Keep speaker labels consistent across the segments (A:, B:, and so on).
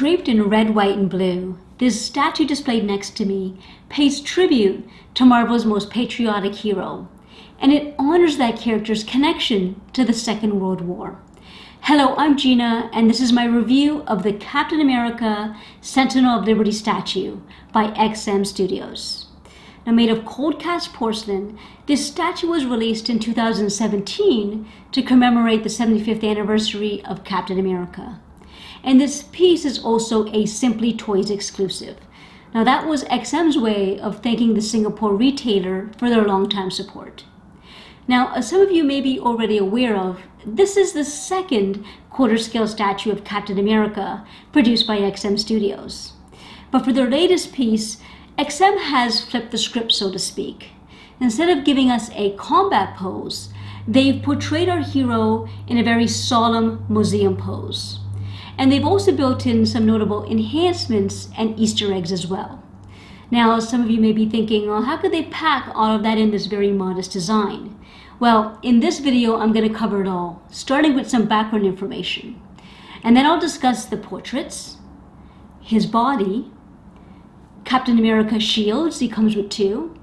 A: Draped in red, white, and blue, this statue displayed next to me pays tribute to Marvel's most patriotic hero, and it honors that character's connection to the Second World War. Hello, I'm Gina, and this is my review of the Captain America Sentinel of Liberty statue by XM Studios. Now, made of cold cast porcelain, this statue was released in 2017 to commemorate the 75th anniversary of Captain America. And this piece is also a Simply Toys exclusive. Now, that was XM's way of thanking the Singapore retailer for their long-time support. Now, as some of you may be already aware of, this is the second quarter-scale statue of Captain America produced by XM Studios. But for their latest piece, XM has flipped the script, so to speak. Instead of giving us a combat pose, they've portrayed our hero in a very solemn museum pose. And they've also built in some notable enhancements and Easter eggs as well. Now, some of you may be thinking, well, how could they pack all of that in this very modest design? Well, in this video, I'm going to cover it all, starting with some background information. And then I'll discuss the portraits, his body, Captain America's shields, he comes with 2.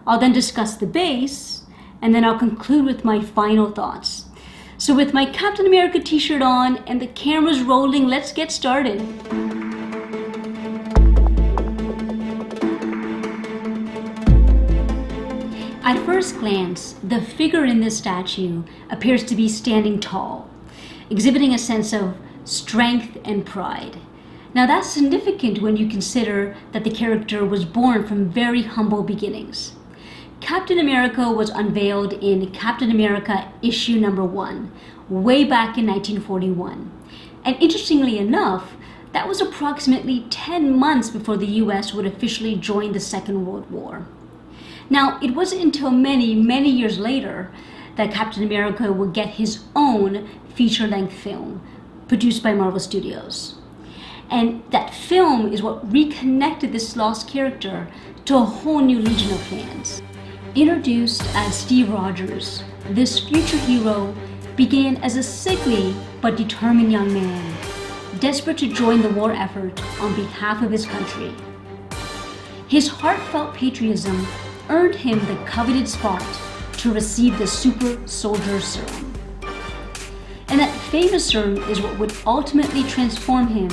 A: I'll then discuss the base, and then I'll conclude with my final thoughts. So with my Captain America t-shirt on and the cameras rolling, let's get started. At first glance, the figure in this statue appears to be standing tall, exhibiting a sense of strength and pride. Now, that's significant when you consider that the character was born from very humble beginnings. Captain America was unveiled in Captain America issue number 1, way back in 1941. And interestingly enough, that was approximately 10 months before the US would officially join the Second World War. Now, it wasn't until many, many years later that Captain America would get his own feature-length film produced by Marvel Studios. And that film is what reconnected this lost character to a whole new legion of fans. Introduced as Steve Rogers, this future hero began as a sickly but determined young man, desperate to join the war effort on behalf of his country. His heartfelt patriotism earned him the coveted spot to receive the Super Soldier Serum. And that famous serum is what would ultimately transform him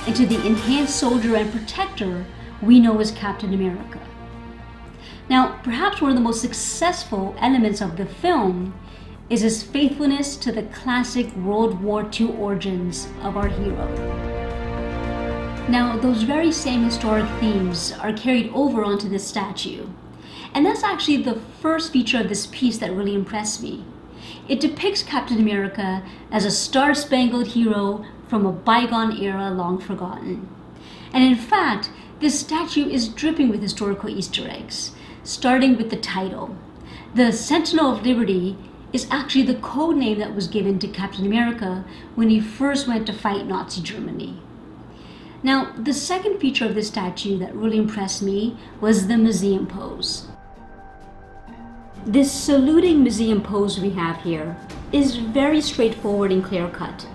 A: into the enhanced soldier and protector we know as Captain America. Now, perhaps one of the most successful elements of the film is his faithfulness to the classic World War II origins of our hero. Now, those very same historic themes are carried over onto this statue. And that's actually the first feature of this piece that really impressed me. It depicts Captain America as a star-spangled hero from a bygone era long forgotten. And in fact, this statue is dripping with historical Easter eggs, starting with the title. The Sentinel of Liberty is actually the code name that was given to Captain America when he first went to fight Nazi Germany. Now, the second feature of this statue that really impressed me was the museum pose. This saluting museum pose we have here is very straightforward and clear-cut,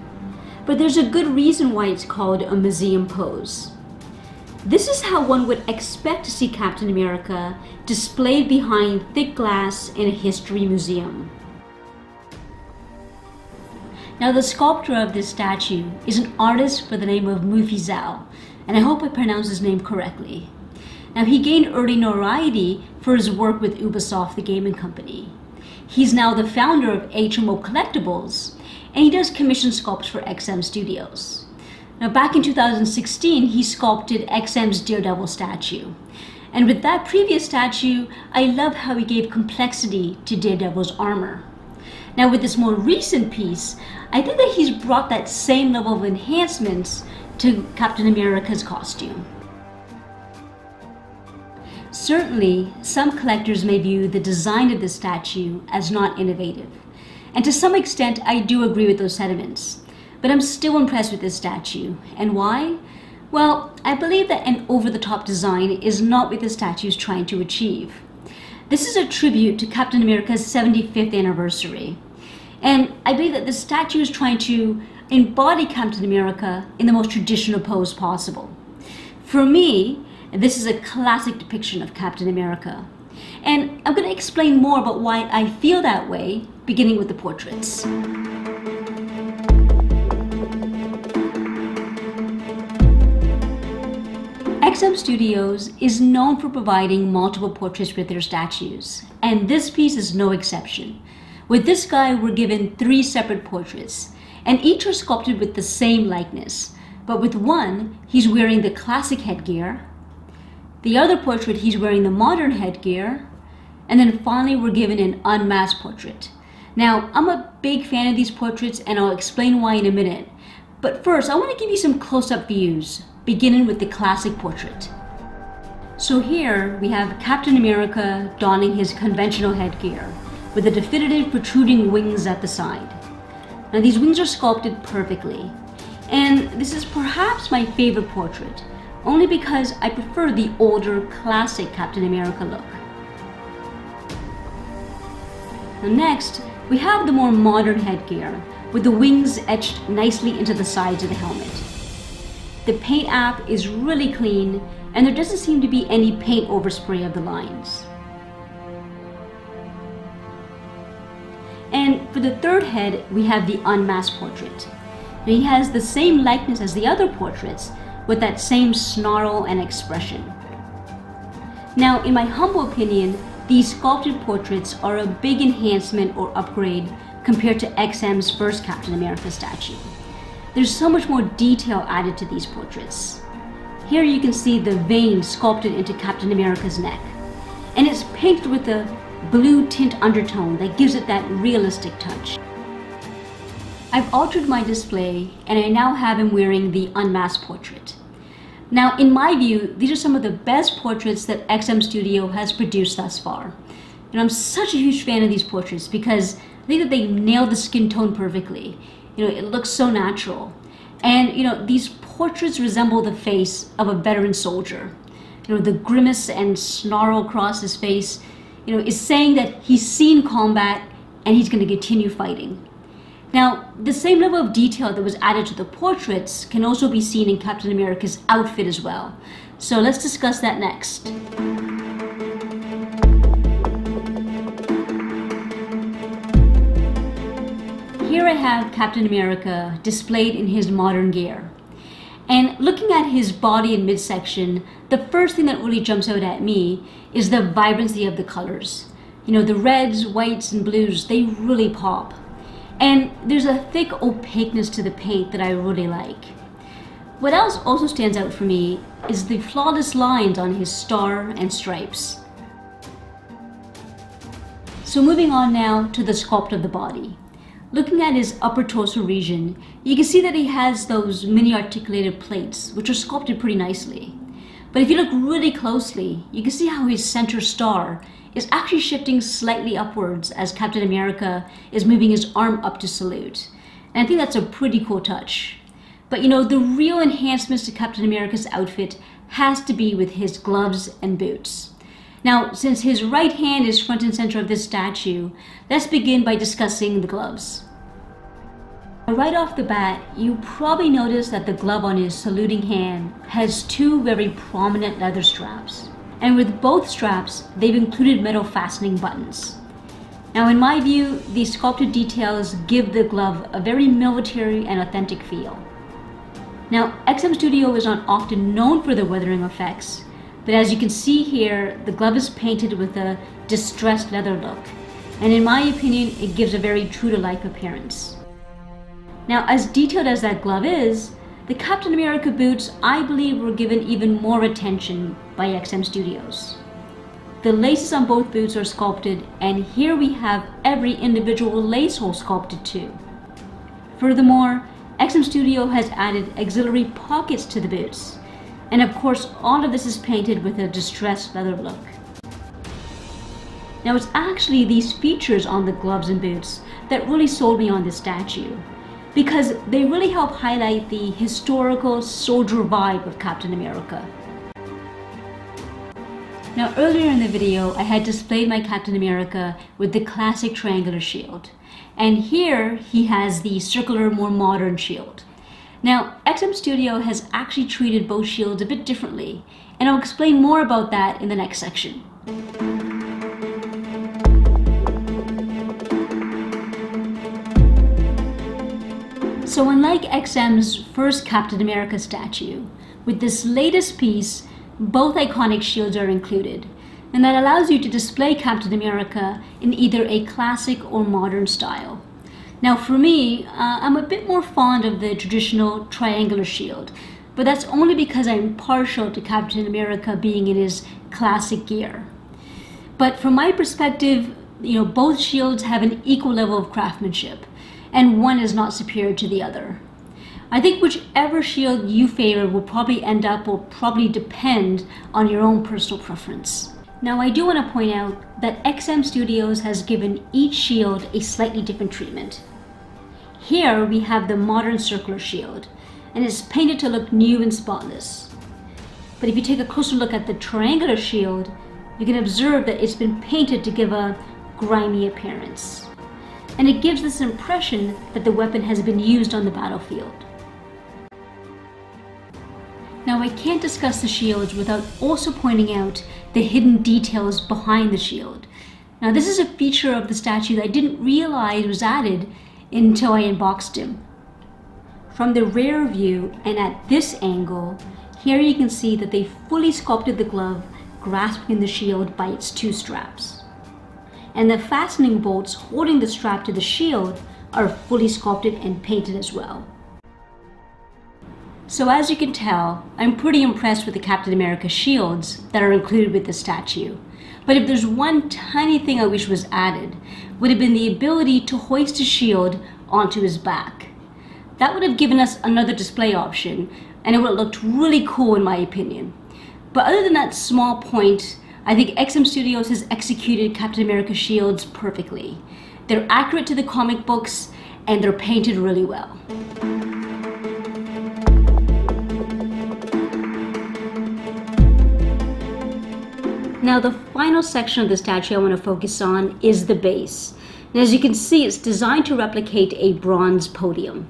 A: but there's a good reason why it's called a museum pose. This is how one would expect to see Captain America displayed behind thick glass in a history museum. Now, the sculptor of this statue is an artist by the name of Mufi Zhao, and I hope I pronounced his name correctly. Now, he gained early notoriety for his work with Ubisoft, the gaming company. He's now the founder of HMO Collectibles, and he does commission sculpts for XM Studios. Now, back in 2016, he sculpted XM's Daredevil statue. And with that previous statue, I love how he gave complexity to Daredevil's armor. Now, with this more recent piece, I think that he's brought that same level of enhancements to Captain America's costume. Certainly, some collectors may view the design of the statue as not innovative. And to some extent, I do agree with those sentiments. But I'm still impressed with this statue. And why? Well, I believe that an over-the-top design is not what the statue is trying to achieve. This is a tribute to Captain America's 75th anniversary. And I believe that the statue is trying to embody Captain America in the most traditional pose possible. For me, this is a classic depiction of Captain America. And I'm going to explain more about why I feel that way, beginning with the portraits. XM Studios is known for providing multiple portraits with their statues, and this piece is no exception. With this guy, we're given 3 separate portraits, and each are sculpted with the same likeness. But with one, he's wearing the classic headgear. The other portrait, he's wearing the modern headgear. And then finally, we're given an unmasked portrait. Now, I'm a big fan of these portraits, and I'll explain why in a minute. But first, I want to give you some close-up views, beginning with the classic portrait. So here, we have Captain America donning his conventional headgear, with the definitive protruding wings at the side. Now, these wings are sculpted perfectly. And this is perhaps my favorite portrait, only because I prefer the older, classic Captain America look. Now next, we have the more modern headgear, with the wings etched nicely into the sides of the helmet. The paint app is really clean, and there doesn't seem to be any paint overspray of the lines. And for the third head, we have the unmasked portrait. Now, he has the same likeness as the other portraits, with that same snarl and expression. Now, in my humble opinion, these sculpted portraits are a big enhancement or upgrade compared to XM's first Captain America statue. There's so much more detail added to these portraits. Here you can see the veins sculpted into Captain America's neck, and it's painted with a blue tint undertone that gives it that realistic touch. I've altered my display, and I now have him wearing the unmasked portrait. Now, in my view, these are some of the best portraits that XM Studio has produced thus far. And I'm such a huge fan of these portraits because I think that they nailed the skin tone perfectly. It looks so natural. And, these portraits resemble the face of a veteran soldier. The grimace and snarl across his face, is saying that he's seen combat and he's going to continue fighting. Now, the same level of detail that was added to the portraits can also be seen in Captain America's outfit as well. So let's discuss that next. Here I have Captain America displayed in his modern gear. And looking at his body and midsection, the first thing that really jumps out at me is the vibrancy of the colors. The reds, whites, and blues, they really pop. And there's a thick opaqueness to the paint that I really like. What else also stands out for me is the flawless lines on his star and stripes. So moving on now to the sculpt of the body. Looking at his upper torso region, you can see that he has those mini articulated plates, which are sculpted pretty nicely. But if you look really closely, you can see how his center star is actually shifting slightly upwards as Captain America is moving his arm up to salute. And I think that's a pretty cool touch. But the real enhancements to Captain America's outfit has to be with his gloves and boots. Now, since his right hand is front and center of this statue, let's begin by discussing the gloves. Right off the bat, you probably noticed that the glove on his saluting hand has 2 very prominent leather straps. And with both straps, they've included metal fastening buttons. Now, in my view, these sculpted details give the glove a very military and authentic feel. Now, XM Studio is not often known for their weathering effects, but as you can see here, the glove is painted with a distressed leather look. And in my opinion, it gives a very true-to-life appearance. Now, as detailed as that glove is, the Captain America boots, I believe, were given even more attention by XM Studios. The laces on both boots are sculpted, and here we have every individual lace hole sculpted too. Furthermore, XM Studio has added auxiliary pockets to the boots. And of course, all of this is painted with a distressed leather look. Now, it's actually these features on the gloves and boots that really sold me on this statue, because they really help highlight the historical soldier vibe of Captain America. Now, earlier in the video, I had displayed my Captain America with the classic triangular shield. And here he has the circular, more modern shield. Now, XM Studio has actually treated both shields a bit differently, and I'll explain more about that in the next section. So unlike XM's first Captain America statue, with this latest piece, both iconic shields are included, and that allows you to display Captain America in either a classic or modern style. Now for me, I'm a bit more fond of the traditional triangular shield, but that's only because I'm partial to Captain America being in his classic gear. But from my perspective, both shields have an equal level of craftsmanship, and one is not superior to the other. I think whichever shield you favor will probably depend on your own personal preference. Now I do want to point out that XM Studios has given each shield a slightly different treatment. Here we have the modern circular shield, and it's painted to look new and spotless. But if you take a closer look at the triangular shield, you can observe that it's been painted to give a grimy appearance. And it gives this impression that the weapon has been used on the battlefield. Now I can't discuss the shields without also pointing out the hidden details behind the shield. Now this is a feature of the statue that I didn't realize was added until I unboxed him. From the rear view and at this angle, here you can see that they fully sculpted the glove, grasping the shield by its two straps. And the fastening bolts holding the strap to the shield are fully sculpted and painted as well. So as you can tell, I'm pretty impressed with the Captain America shields that are included with the statue. But if there's one tiny thing I wish was added, would have been the ability to hoist his shield onto his back. That would have given us another display option, and it would have looked really cool in my opinion. But other than that small point, I think XM Studios has executed Captain America shields perfectly. They're accurate to the comic books, and they're painted really well. Now the final section of the statue I want to focus on is the base. And as you can see, it's designed to replicate a bronze podium.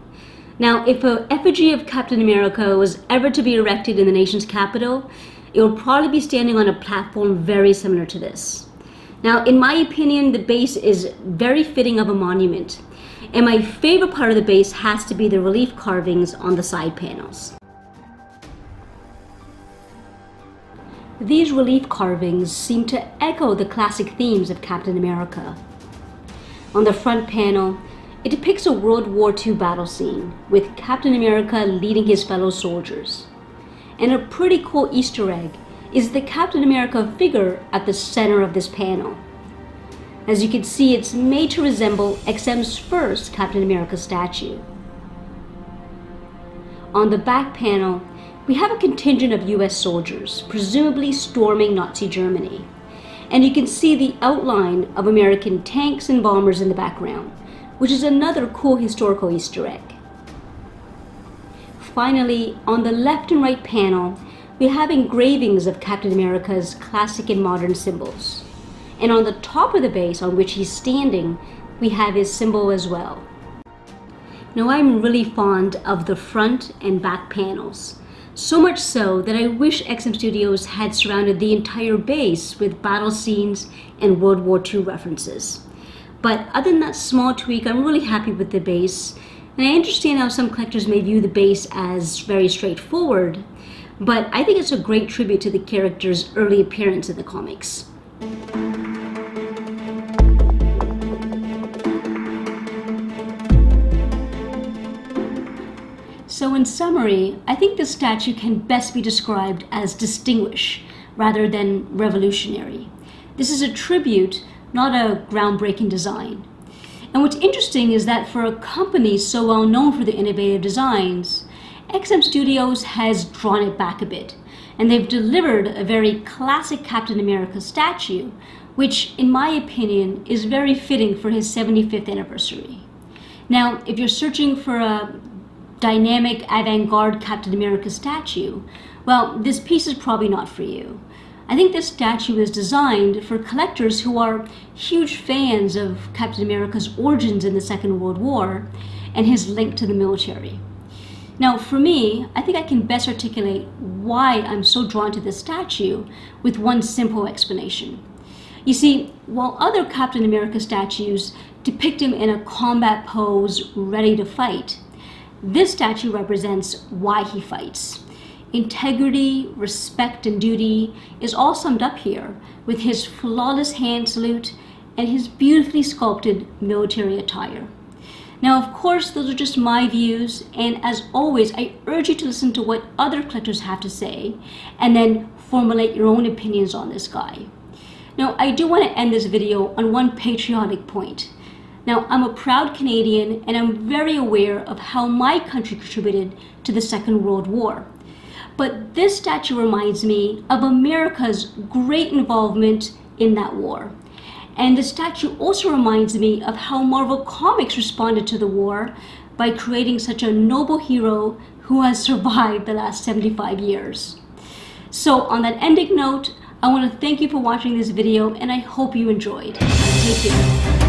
A: Now if an effigy of Captain America was ever to be erected in the nation's capital, it would probably be standing on a platform very similar to this. Now in my opinion, the base is very fitting of a monument. And my favorite part of the base has to be the relief carvings on the side panels. These relief carvings seem to echo the classic themes of Captain America. On the front panel, it depicts a World War II battle scene with Captain America leading his fellow soldiers. And a pretty cool Easter egg is the Captain America figure at the center of this panel. As you can see, it's made to resemble XM's first Captain America statue. On the back panel, we have a contingent of US soldiers, presumably storming Nazi Germany. And you can see the outline of American tanks and bombers in the background, which is another cool historical Easter egg. Finally, on the left and right panel, we have engravings of Captain America's classic and modern symbols. And on the top of the base on which he's standing, we have his symbol as well. Now I'm really fond of the front and back panels. So much so that I wish XM Studios had surrounded the entire base with battle scenes and World War II references. But other than that small tweak, I'm really happy with the base. And I understand how some collectors may view the base as very straightforward, but I think it's a great tribute to the character's early appearance in the comics. So in summary, I think this statue can best be described as distinguished rather than revolutionary. This is a tribute, not a groundbreaking design. And what's interesting is that for a company so well known for their innovative designs, XM Studios has drawn it back a bit, and they've delivered a very classic Captain America statue, which in my opinion is very fitting for his 75th anniversary. Now, if you're searching for a dynamic avant-garde Captain America statue, well, this piece is probably not for you. I think this statue is designed for collectors who are huge fans of Captain America's origins in the Second World War and his link to the military. Now, for me, I think I can best articulate why I'm so drawn to this statue with one simple explanation. You see, while other Captain America statues depict him in a combat pose ready to fight, this statue represents why he fights. Integrity, respect, and duty is all summed up here with his flawless hand salute and his beautifully sculpted military attire. Now, of course, those are just my views, and as always, I urge you to listen to what other collectors have to say and then formulate your own opinions on this guy. Now, I do want to end this video on one patriotic point. Now, I'm a proud Canadian, and I'm very aware of how my country contributed to the Second World War. But this statue reminds me of America's great involvement in that war. And the statue also reminds me of how Marvel Comics responded to the war by creating such a noble hero who has survived the last 75 years. So on that ending note, I want to thank you for watching this video, and I hope you enjoyed. Take care.